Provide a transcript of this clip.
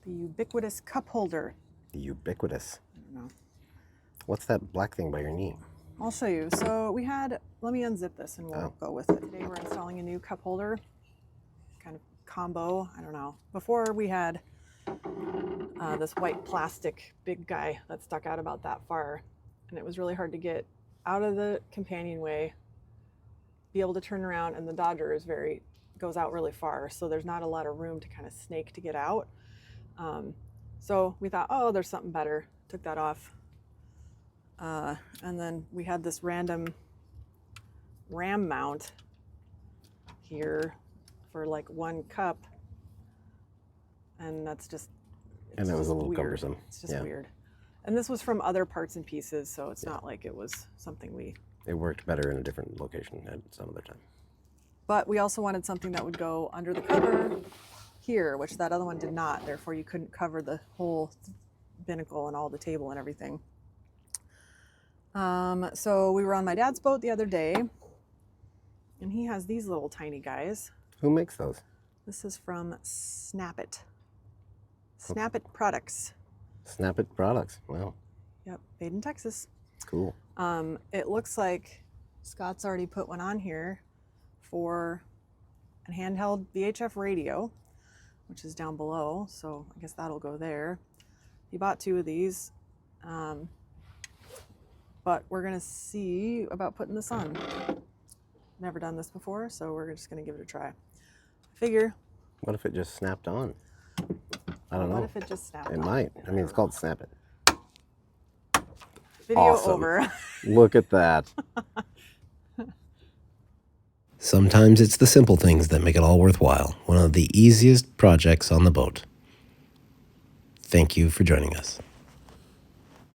The ubiquitous cup holder. The ubiquitous. I don't know. What's that black thing by your knee? I'll show you. So we had, let me unzip this and we'll go with it. Today we're installing a new cup holder, kind of combo, I don't know. Before we had this white plastic big guy that stuck out about that far, and it was really hard to get out of the companionway, be able to turn around, and the Dodger goes out really far, so there's not a lot of room to kind of snake to get out. So we thought, oh, there's something better. Took that off. And then we had this random ram mount here for like one cup, and that's just, and that was a little weird. cumbersome. It's just weird. And this was from other parts and pieces, so it's not like it was something It worked better in a different location at some other time. But we also wanted something that would go under the cover here, which that other one did not. Therefore, you couldn't cover the whole binnacle and all the table and everything. So we were on my dad's boat the other day, and he has these little tiny guys. Who makes those? This is from Snap It. Snap It Products. Snap It Products. Wow. Yep, made in Texas. Cool. It looks like Scott's already put one on here for a handheld VHF radio, which is down below, so I guess that'll go there. He bought 2 of these, but we're gonna see about putting this on. Never done this before, so we're just gonna give it a try. Figure. What if it just snapped on? I don't know. What if it just snapped on? It might. I mean, it's called Snap It. Video Awesome. over. Look at that. Sometimes it's the simple things that make it all worthwhile. One of the easiest projects on the boat. Thank you for joining us.